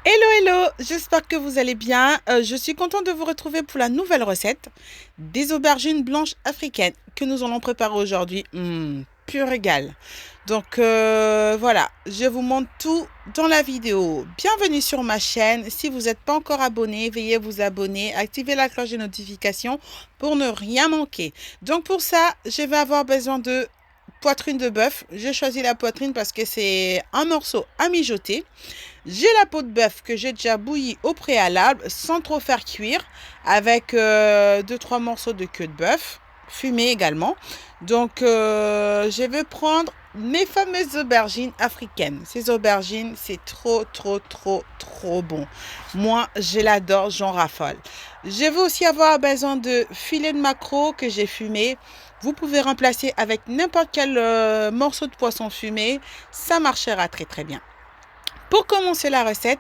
Hello, hello, j'espère que vous allez bien. Je suis contente de vous retrouver pour la nouvelle recette des aubergines blanches africaines que nous allons préparer aujourd'hui. Pur régal. Donc voilà, je vous montre tout dans la vidéo. Bienvenue sur ma chaîne. Si vous n'êtes pas encore abonné, veuillez vous abonner, activer la cloche de notification pour ne rien manquer. Donc pour ça, je vais avoir besoin de poitrine de bœuf. J'ai choisi la poitrine parce que c'est un morceau à mijoter. J'ai la peau de bœuf que j'ai déjà bouillie au préalable sans trop faire cuire avec 2-3 morceaux de queue de bœuf, fumée également. Donc je vais prendre mes fameuses aubergines africaines. Ces aubergines, c'est trop, trop, trop, trop bon. Moi, je l'adore, j'en raffole. Je vais aussi avoir besoin de filets de maquereau que j'ai fumé. Vous pouvez remplacer avec n'importe quel morceau de poisson fumé. Ça marchera très, très bien. Pour commencer la recette,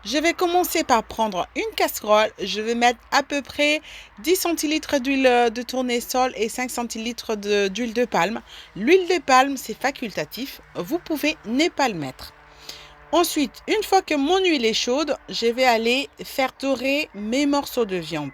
je vais commencer par prendre une casserole. Je vais mettre à peu près 10 centilitres d'huile de tournesol et 5 centilitres d'huile de palme. L'huile de palme, c'est facultatif. Vous pouvez ne pas le mettre. Ensuite, une fois que mon huile est chaude, je vais aller faire dorer mes morceaux de viande.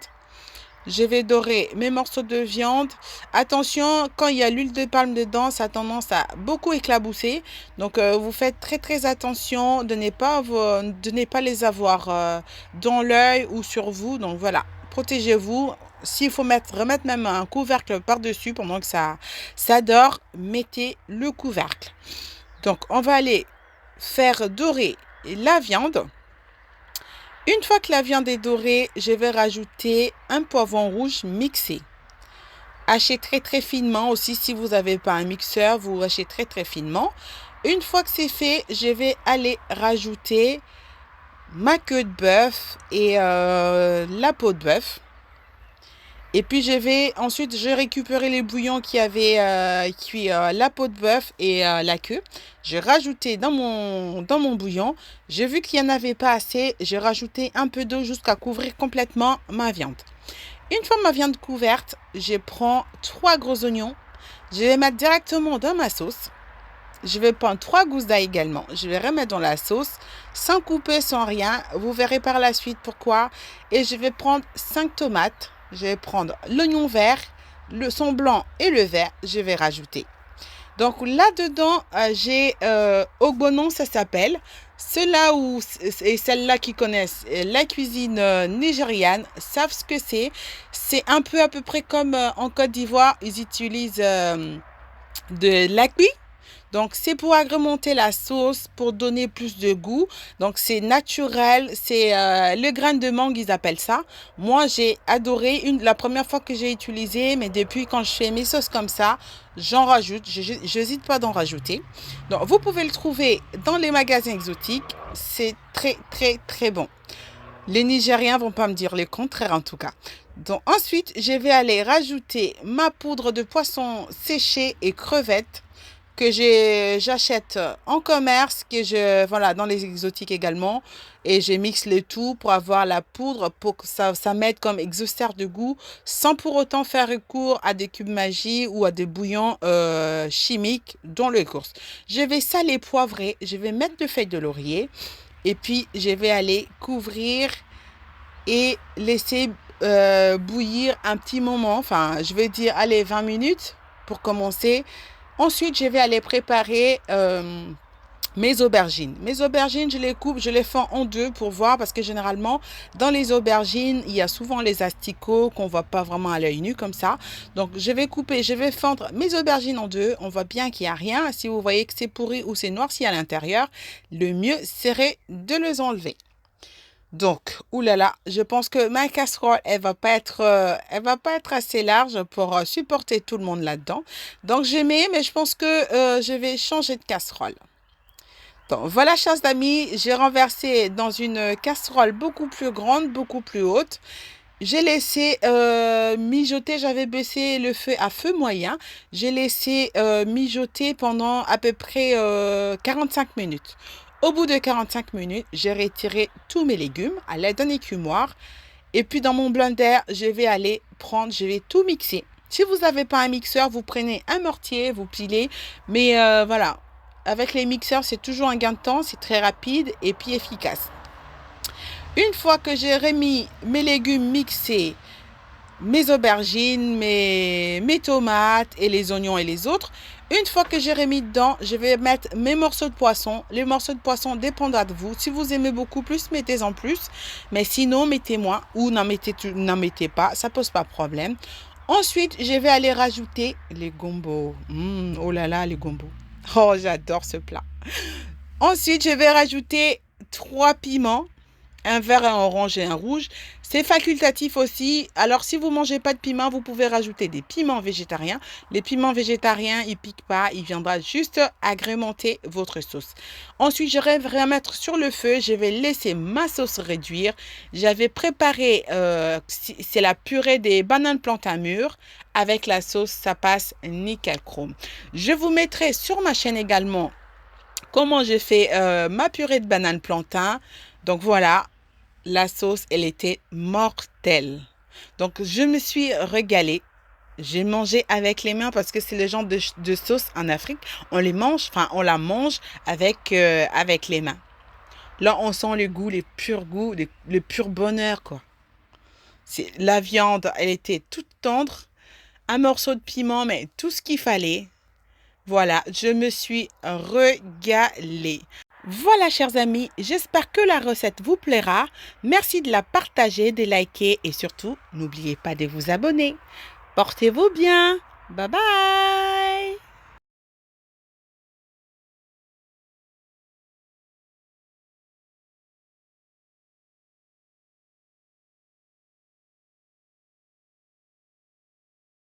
Je vais dorer mes morceaux de viande. Attention, quand il y a l'huile de palme dedans, ça a tendance à beaucoup éclabousser. Donc, vous faites très très attention de ne pas les avoir dans l'œil ou sur vous. Donc voilà, protégez-vous. S'il faut remettre même un couvercle par-dessus pendant que ça dort, mettez le couvercle. Donc, on va aller faire dorer la viande. Une fois que la viande est dorée, je vais rajouter un poivron rouge mixé. Hachez très très finement aussi. Si vous n'avez pas un mixeur, vous hachez très très finement. Une fois que c'est fait, je vais aller rajouter ma queue de bœuf et la peau de bœuf. Et puis ensuite je récupérer les bouillons qui avaient cuit la peau de bœuf et la queue. J'ai rajouté dans mon bouillon. J'ai vu qu'il n'y en avait pas assez. J'ai rajouté un peu d'eau jusqu'à couvrir complètement ma viande. Une fois ma viande couverte, je prends 3 gros oignons. Je vais mettre directement dans ma sauce. Je vais prendre 3 gousses d'ail également. Je vais remettre dans la sauce, sans couper, sans rien. Vous verrez par la suite pourquoi. Et je vais prendre 5 tomates. Je vais prendre l'oignon vert, son blanc et le vert. Je vais rajouter. Donc là-dedans, j'ai ogbonon, ça s'appelle. Ceux-là et celles-là qui connaissent la cuisine nigériane savent ce que c'est. C'est un peu à peu près comme en Côte d'Ivoire, ils utilisent de l'api. Donc, c'est pour agrémenter la sauce, pour donner plus de goût. Donc, c'est naturel. C'est le grain de mangue, ils appellent ça. Moi, j'ai adoré la première fois que j'ai utilisé, mais depuis quand je fais mes sauces comme ça, j'en rajoute. Je n'hésite pas d'en rajouter. Donc, vous pouvez le trouver dans les magasins exotiques. C'est très, très, très bon. Les Nigériens vont pas me dire le contraire en tout cas. Donc, ensuite, je vais aller rajouter ma poudre de poisson séché et crevettes que j'achète en commerce, voilà, dans les exotiques également. Et je mixe le tout pour avoir la poudre pour que ça m'aide comme exhausteur de goût sans pour autant faire recours à des cubes magie ou à des bouillons chimiques dans le course. Je vais saler, poivrer, je vais mettre de feuilles de laurier et puis je vais aller couvrir et laisser bouillir un petit moment. Enfin, je vais dire, allez, 20 minutes pour commencer. Ensuite, je vais aller préparer mes aubergines. Mes aubergines, je les coupe, je les fends en deux pour voir parce que généralement, dans les aubergines, il y a souvent les asticots qu'on ne voit pas vraiment à l'œil nu comme ça. Donc, je vais fendre mes aubergines en deux. On voit bien qu'il n'y a rien. Si vous voyez que c'est pourri ou c'est noirci à l'intérieur, le mieux serait de les enlever. Donc, oulala, je pense que ma casserole, elle va pas être assez large pour supporter tout le monde là-dedans. Donc, mais je pense que je vais changer de casserole. Donc, voilà, chers amis, j'ai renversé dans une casserole beaucoup plus grande, beaucoup plus haute. J'ai laissé mijoter, j'avais baissé le feu à feu moyen. J'ai laissé mijoter pendant à peu près 45 minutes. Au bout de 45 minutes, j'ai retiré tous mes légumes à l'aide d'un écumoire. Et puis dans mon blender, je vais tout mixer. Si vous n'avez pas un mixeur, vous prenez un mortier, vous pilez. Mais voilà, avec les mixeurs, c'est toujours un gain de temps, c'est très rapide et puis efficace. Une fois que j'ai remis mes légumes mixés, mes aubergines, mes tomates et les oignons et les autres. Une fois que j'ai remis dedans, je vais mettre mes morceaux de poisson. Les morceaux de poisson dépendra de vous. Si vous aimez beaucoup plus, mettez-en plus. Mais sinon, mettez moins ou n'en mettez pas. Ça pose pas de problème. Ensuite, je vais aller rajouter les gombos. Oh là là, les gombos. Oh, j'adore ce plat. Ensuite, je vais rajouter 3 piments, un vert, un orange et un rouge. C'est facultatif aussi. Alors, si vous ne mangez pas de piment, vous pouvez rajouter des piments végétariens. Les piments végétariens, ils ne piquent pas. Il viendra juste agrémenter votre sauce. Ensuite, je vais remettre sur le feu. Je vais laisser ma sauce réduire. J'avais préparé, c'est la purée des bananes plantains mûres. Avec la sauce, ça passe nickel chrome. Je vous mettrai sur ma chaîne également comment j'ai fait ma purée de bananes plantains. Donc voilà, la sauce, elle était mortelle. Donc, je me suis régalée. J'ai mangé avec les mains parce que c'est le genre de sauce en Afrique. On les mange, enfin, on la mange avec les mains. Là, on sent le goût, les purs goûts, le pur bonheur, quoi. La viande, elle était toute tendre. Un morceau de piment, mais tout ce qu'il fallait. Voilà, je me suis régalée. Voilà, chers amis, j'espère que la recette vous plaira. Merci de la partager, de liker et surtout, n'oubliez pas de vous abonner. Portez-vous bien. Bye bye.